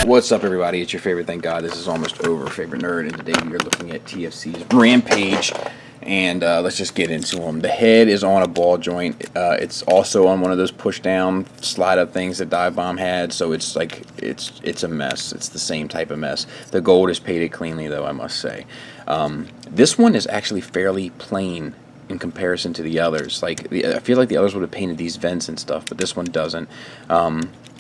What's up, everybody? It's your favorite, thank God this is almost over, favorite nerd, and today we are looking at TFC's Rampage, and let's just get into them. The head is on a ball joint. It's also on one of those push-down, slide-up things that Dive Bomb had, so it's like, it's a mess. It's the same type of mess. The gold is painted cleanly, though, I must say. This one is actually fairly plain in comparison to the others. Like, I feel like the others would have painted these vents and stuff, but this one doesn't.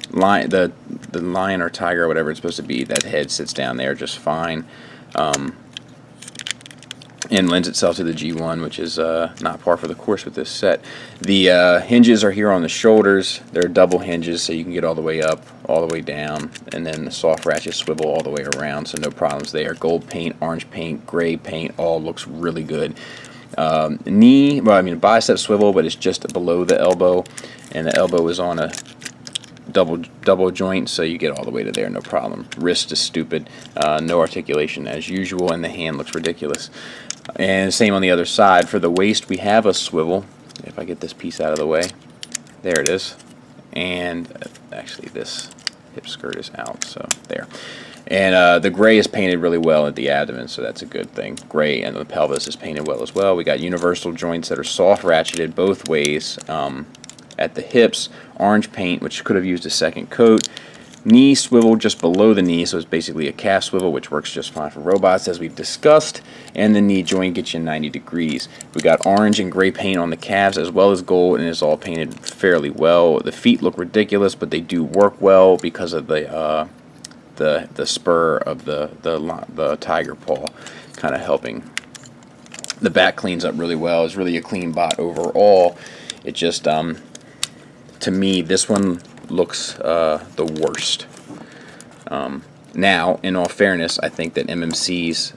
The lion or tiger or whatever it's supposed to be, that head sits down there just fine, and lends itself to the G1, which is not par for the course with this set. The hinges are here on the shoulders. They're double hinges, so you can get all the way up, all the way down, and then the soft ratchet swivel all the way around, so no problems there. Gold paint, orange paint, gray paint, all looks really good. Bicep swivel, but it's just below the elbow, and the elbow is on a double joint, so you get all the way to there, no problem. Wrist is stupid, no articulation as usual, and the hand looks ridiculous. And same on the other side. For the waist, we have a swivel. If I get this piece out of the way, there it is. And actually, this hip skirt is out, so there. And the gray is painted really well at the abdomen, so that's a good thing. Gray, and the pelvis is painted well as well. We got universal joints that are soft ratcheted both ways. At the hips, orange paint, which could have used a second coat. Knee swivel just below the knee, so it's basically a calf swivel, which works just fine for robots, as we've discussed. And the knee joint gets you 90 degrees. We got orange and gray paint on the calves, as well as gold, and it's all painted fairly well. The feet look ridiculous, but they do work well because of the spur of the tiger paw, kind of helping. The back cleans up really well. It's really a clean bot overall. It just to me, this one looks the worst. Now, in all fairness, I think that MMC's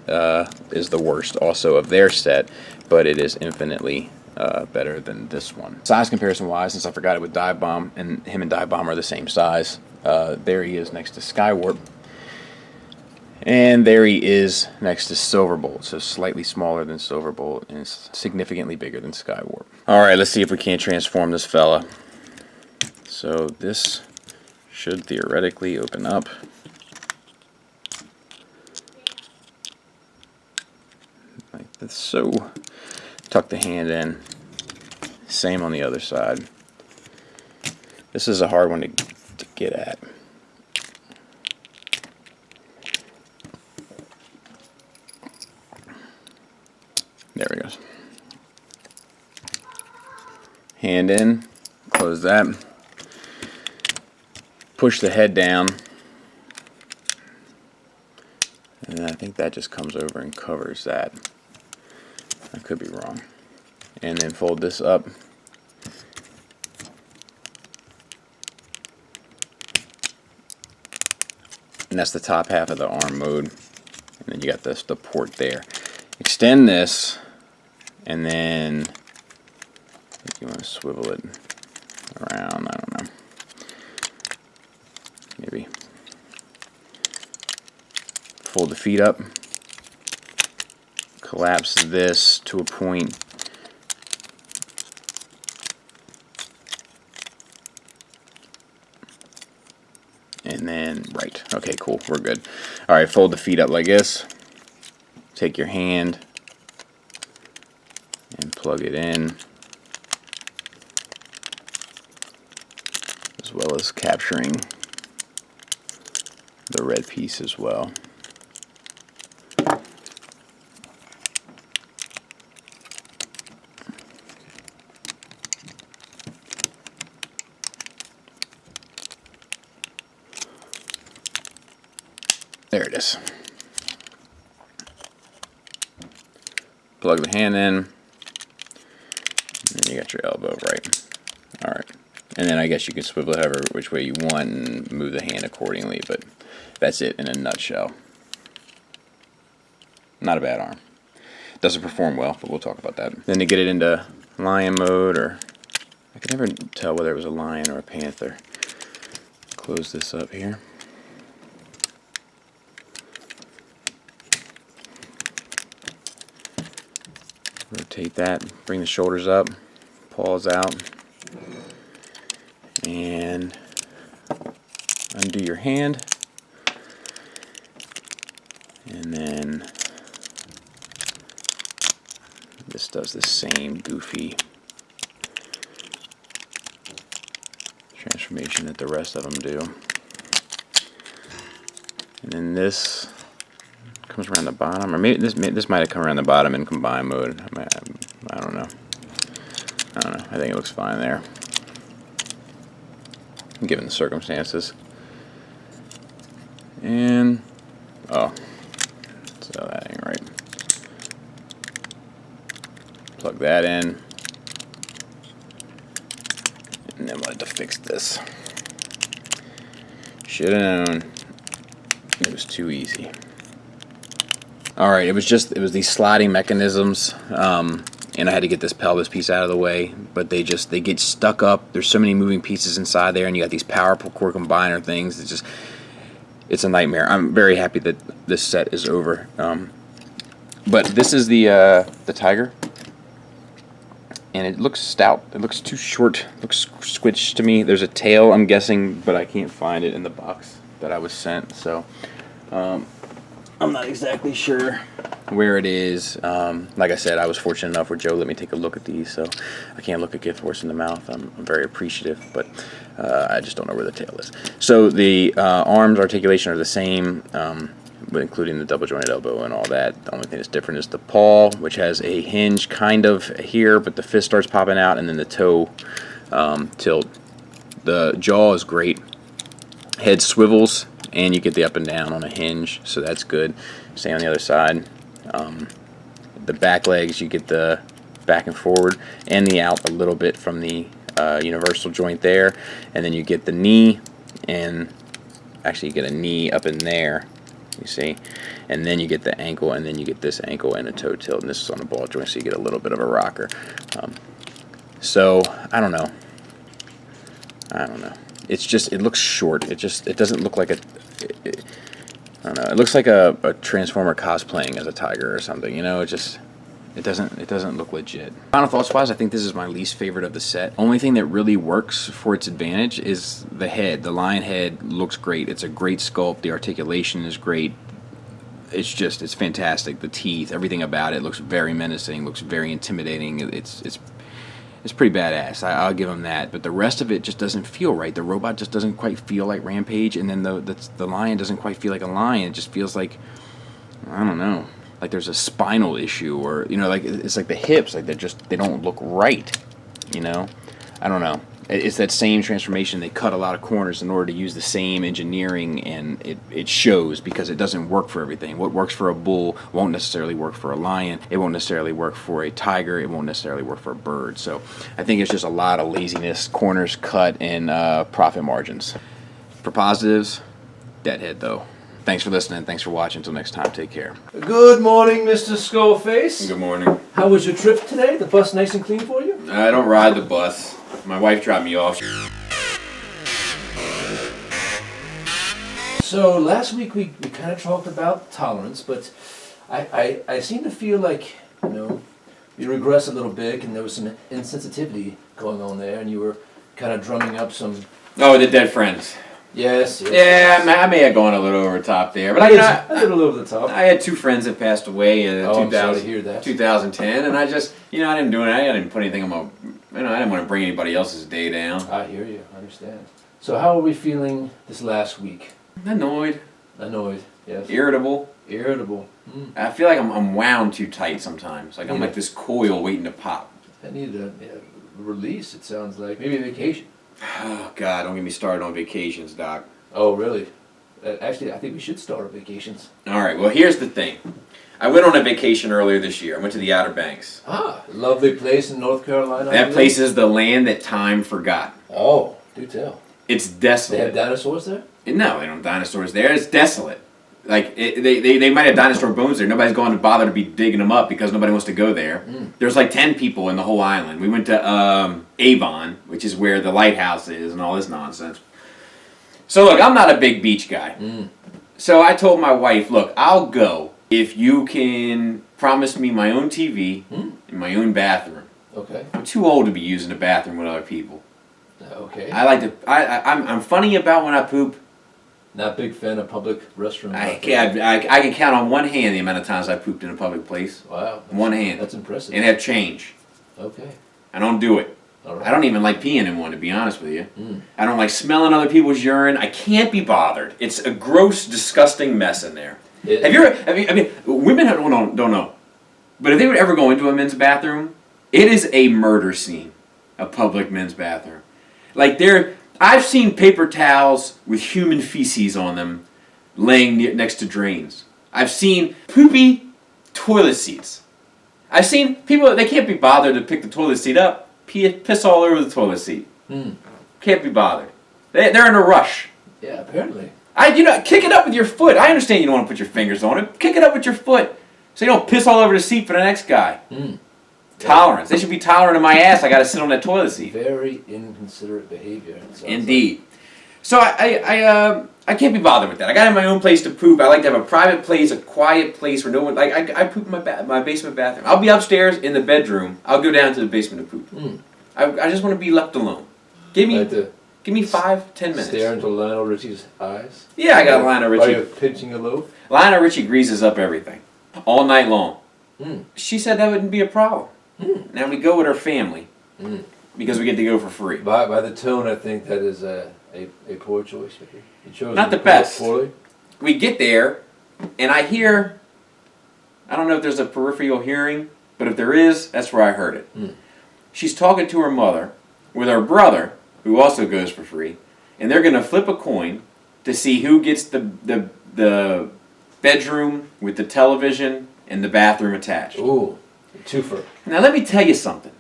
is the worst also of their set, but it is infinitely better than this one. Size comparison-wise, since I forgot it with Dive Bomb, and him and Dive Bomb are the same size, there he is next to Skywarp. And there he is next to Silverbolt, so slightly smaller than Silverbolt and significantly bigger than Skywarp. Alright, let's see if we can't transform this fella. So this should theoretically open up. Like this, so tuck the hand in. Same on the other side. This is a hard one to get at. There he goes. Hand in, close that. Push the head down. And I think that just comes over and covers that. I could be wrong. And then fold this up. And that's the top half of the arm mode. And then you got the port there. Extend this, and then if you want to swivel it around, I don't know, maybe fold the feet up, collapse this to a point, and then right. Okay, cool, we're good. All right, fold the feet up like this. Take your hand and plug it in, as well as capturing the red piece as well. There it is. Plug the hand in, and then you got your elbow right. Alright, and then I guess you can swivel it however which way you want and move the hand accordingly, but that's it in a nutshell. not a bad arm. Doesn't perform well, but we'll talk about that. Then to get it into lion mode, or I could never tell whether it was a lion or a panther. Close this up here. Rotate that, bring the shoulders up, paws out, and undo your hand, and then this does the same goofy transformation that the rest of them do. And then this comes around the bottom, or maybe this might have come around the bottom in combine mode. I don't know. I think it looks fine there, given the circumstances. And oh, so that ain't right. Plug that in, and then we'll have to fix this. Should have known it was too easy. Alright, it was these sliding mechanisms, and I had to get this pelvis piece out of the way, but they get stuck up. There's so many moving pieces inside there, and you got these power core combiner things. It's a nightmare. I'm very happy that this set is over. But this is the Tiger, and it looks stout. It looks too short. It looks squished to me. There's a tail, I'm guessing, but I can't find it in the box that I was sent, so I'm not exactly sure where it is. Like I said, I was fortunate enough where Joe let me take a look at these, so I can't look a gift horse in the mouth. I'm very appreciative, but I just don't know where the tail is. So the arms articulation are the same, including the double jointed elbow and all that. The only thing that's different is the paw, which has a hinge kind of here, but the fist starts popping out, and then the toe tilt. The jaw is great. Head swivels, and you get the up and down on a hinge, so that's good. Same on the other side. The back legs, you get the back and forward and the out a little bit from the universal joint there, and then you get the knee, and actually you get a knee up in there, you see, and then you get the ankle, and then you get this ankle and a toe tilt, and this is on a ball joint, so you get a little bit of a rocker. So I don't know. It's just, it looks short. It doesn't look like I don't know. It looks like a Transformer cosplaying as a tiger or something. You know, it doesn't look legit. Final thoughts wise, I think this is my least favorite of the set. Only thing that really works for its advantage is the head. The lion head looks great. It's a great sculpt. The articulation is great. It's fantastic. The teeth, everything about it looks very menacing. Looks very intimidating. It's pretty badass. I'll give him that. But the rest of it just doesn't feel right. The robot just doesn't quite feel like Rampage, and then the lion doesn't quite feel like a lion. It just feels like, I don't know, like there's a spinal issue, or like it's like the hips, like they don't look right. I don't know. It's that same transformation. They cut a lot of corners in order to use the same engineering, and it shows because it doesn't work for everything. What works for a bull won't necessarily work for a lion. It won't necessarily work for a tiger. It won't necessarily work for a bird. So I think it's just a lot of laziness, corners cut, and profit margins. For positives, deadhead though. Thanks for listening. Thanks for watching. Until next time, take care. Good morning, Mr. Skullface. Good morning. How was your trip today? The bus nice and clean for you? I don't ride the bus. My wife dropped me off. So last week we kind of talked about tolerance, but I seem to feel like, you regressed a little bit, and there was some insensitivity going on there, and you were kind of drumming up some... Oh, the dead friends. Yes. Yeah, I may have gone a little over the top there, but a little over the top. I had two friends that passed away in I'm sorry to hear that. 2010, and I just, I didn't do it. I didn't put anything on my, I didn't want to bring anybody else's day down. I hear you. I understand. So how are we feeling this last week? Annoyed, yes. irritable. Mm. I feel like I'm wound too tight sometimes. Like I'm like this coil waiting to pop. I need a release. It sounds like maybe a vacation. Oh God! Don't get me started on vacations, Doc. Oh really? Actually, I think we should start our vacations. All right. Well, here's the thing. I went on a vacation earlier this year. I went to the Outer Banks. Ah, lovely place in North Carolina. That place is the land that time forgot. Oh, do tell. It's desolate. They have dinosaurs there? No, they don't have dinosaurs there. It's desolate. Like, they might have dinosaur bones there. Nobody's going to bother to be digging them up because nobody wants to go there. There's like 10 people in the whole island. We went to Avon, which is where the lighthouse is and all this nonsense. So look, I'm not a big beach guy. So I told my wife, look, I'll go if you can promise me my own TV and my own bathroom. Okay. I'm too old to be using a bathroom with other people. Okay. I like to. I'm funny about when I poop. Not big fan of public restrooms. I can count on one hand the amount of times I pooped in a public place. Wow. One hand. That's impressive. And have change. Okay. I don't do it. All right. I don't even like peeing in one, to be honest with you. I don't like smelling other people's urine. I can't be bothered. It's a gross, disgusting mess in there. I mean, women don't know. But if they would ever go into a men's bathroom, it is a murder scene. A public men's bathroom. Like I've seen paper towels with human feces on them laying next to drains. I've seen poopy toilet seats. I've seen people, they can't be bothered to pick the toilet seat up, piss all over the toilet seat. Can't be bothered. They're in a rush. Yeah, apparently. Kick it up with your foot. I understand you don't want to put your fingers on it. Kick it up with your foot so you don't piss all over the seat for the next guy. Tolerance. They should be tolerant of my ass. I got to sit on that toilet seat. Very inconsiderate behavior. Indeed. So I can't be bothered with that. I got to have my own place to poop. I like to have a private place, a quiet place where no one. Like I poop in my basement bathroom. I'll be upstairs in the bedroom. I'll go down to the basement to poop. I just want to be left alone. Give me 5-10 minutes. Stare into Lionel Richie's eyes. Yeah, I got Lionel Richie. Are you pinching a loaf? Lionel Richie greases up everything all night long. She said that wouldn't be a problem. Now we go with her family because we get to go for free. By the tone, I think that is a poor choice. You chose not the best. Poorly. We get there, and I hear. I don't know if there's a peripheral hearing, but if there is, that's where I heard it. She's talking to her mother with her brother, who also goes for free, and they're going to flip a coin to see who gets the bedroom with the television and the bathroom attached. Ooh. Twofer. Now let me tell you something.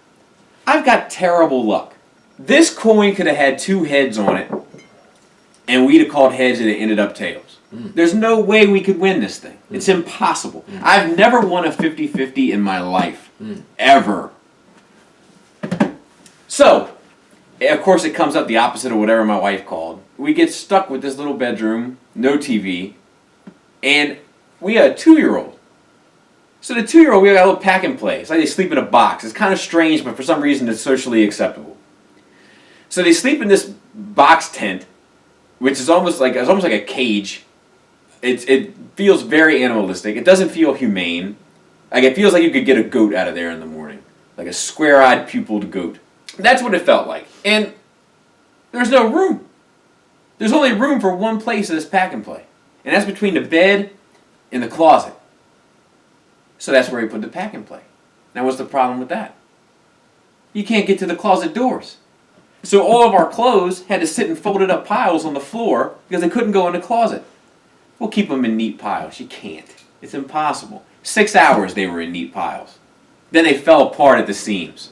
I've got terrible luck. This coin could have had 2 heads on it, and we'd have called heads and it ended up tails. There's no way we could win this thing. It's impossible. I've never won a 50-50 in my life. Ever. So, of course it comes up the opposite of whatever my wife called. We get stuck with this little bedroom, no TV, and we had a 2-year-old. So the 2-year-old, we got a little pack and play. It's like they sleep in a box. It's kind of strange, but for some reason it's socially acceptable. So they sleep in this box tent, which is almost like a cage. It feels very animalistic. It doesn't feel humane. Like it feels like you could get a goat out of there in the morning, like a square-eyed, pupiled goat. That's what it felt like. And there's no room. There's only room for one place in this pack and play, and that's between the bed and the closet. So that's where we put the pack and play. Now what's the problem with that? You can't get to the closet doors. So all of our clothes had to sit in folded up piles on the floor because they couldn't go in the closet. We'll keep them in neat piles. You can't. It's impossible. 6 hours they were in neat piles. Then they fell apart at the seams.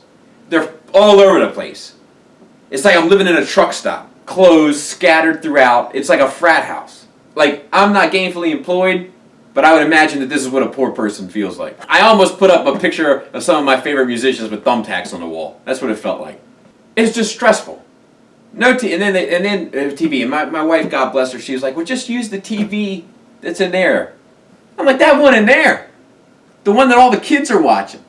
They're all over the place. It's like I'm living in a truck stop. Clothes scattered throughout. It's like a frat house. Like, I'm not gainfully employed, but I would imagine that this is what a poor person feels like. I almost put up a picture of some of my favorite musicians with thumbtacks on the wall. That's what it felt like. It's just stressful. No TV. And my wife, God bless her, she was like, well, just use the TV that's in there. I'm like, that one in there. The one that all the kids are watching.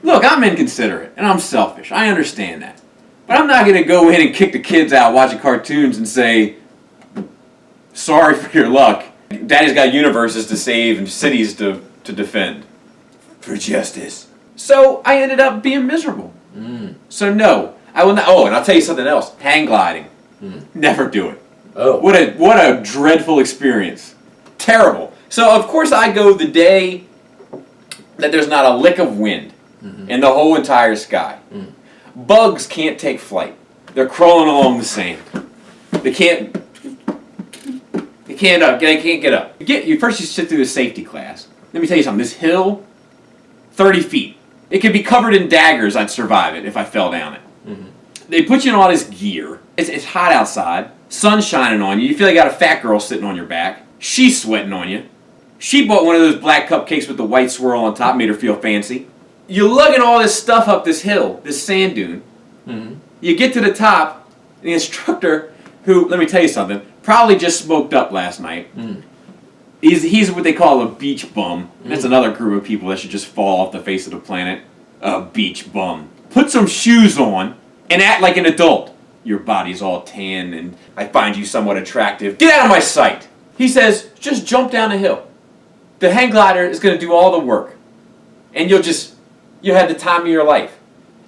Look, I'm inconsiderate, and I'm selfish. I understand that. But I'm not going to go in and kick the kids out watching cartoons and say, sorry for your luck. Daddy's got universes to save and cities to defend. For justice. So I ended up being miserable. So no, I will not. Oh, and I'll tell you something else. Hang gliding. Never do it. Oh. What a dreadful experience. Terrible. So of course I go the day that there's not a lick of wind in the whole entire sky. Bugs can't take flight. They're crawling along the sand. They can't get up. First you sit through the safety class. Let me tell you something. This hill, 30 feet. It could be covered in daggers. I'd survive it if I fell down it. They put you in all this gear. It's hot outside. Sun's shining on you. You feel like you got a fat girl sitting on your back. She's sweating on you. She bought one of those black cupcakes with the white swirl on top, made her feel fancy. You're lugging all this stuff up this hill, this sand dune. Mm-hmm. You get to the top, the instructor, who, let me tell you something, probably just smoked up last night. Mm. He's what they call a beach bum. That's another group of people that should just fall off the face of the planet. A beach bum. Put some shoes on and act like an adult. Your body's all tan and I find you somewhat attractive. Get out of my sight! He says, just jump down a hill. The hang glider is going to do all the work. And you'll have the time of your life.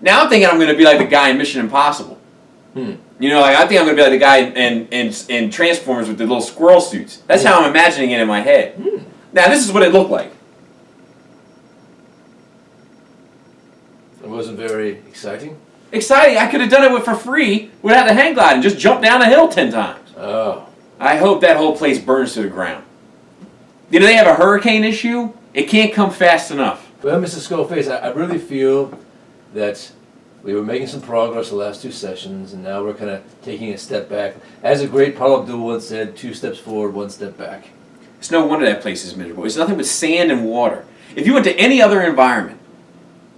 Now I'm thinking I'm going to be like the guy in Mission Impossible. Hmm. You know, like I think I'm going to be like the guy in Transformers with the little squirrel suits. That's how I'm imagining it in my head. Hmm. Now this is what it looked like. It wasn't very exciting. Exciting. I could have done it for free without the hang glide and just jumped down a hill 10 times. Oh. I hope that whole place burns to the ground. You know, they have a hurricane issue. It can't come fast enough. Well, Mr. Skullface, I really feel that we were making some progress the last 2 sessions, and now we're kind of taking a step back. As a great Paul Abdul once said, 2 steps forward, 1 step back. It's no wonder that place is miserable. It's nothing but sand and water. If you went to any other environment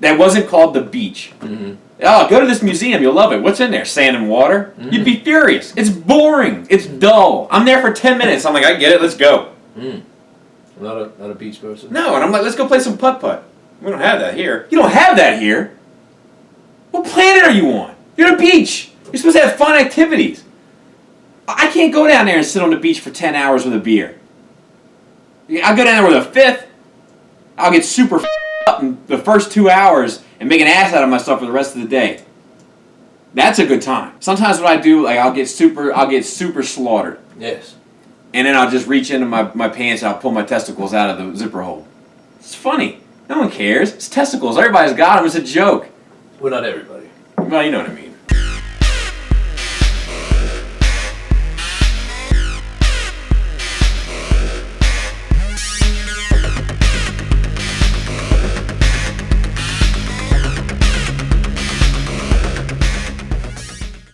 that wasn't called the beach, Mm-hmm. oh, go to this museum, you'll love it. What's in there? Sand and water? Mm-hmm. You'd be furious. It's boring. It's dull. I'm there for 10 minutes. I'm like, I get it. Let's go. Mm. Not a beach person. No, and I'm like, let's go play some putt-putt. We don't have that here. You don't have that here? What planet are you on? You're at a beach. You're supposed to have fun activities. I can't go down there and sit on the beach for 10 hours with a beer. I'll go down there with a fifth. I'll get super up in the first 2 hours and make an ass out of myself for the rest of the day. That's a good time. Sometimes what I do, like I'll get super slaughtered. Yes. And then I'll just reach into my pants and I'll pull my testicles out of the zipper hole. It's funny. No one cares. It's testicles. Everybody's got them. It's a joke. Well, not everybody. Well, you know what I mean.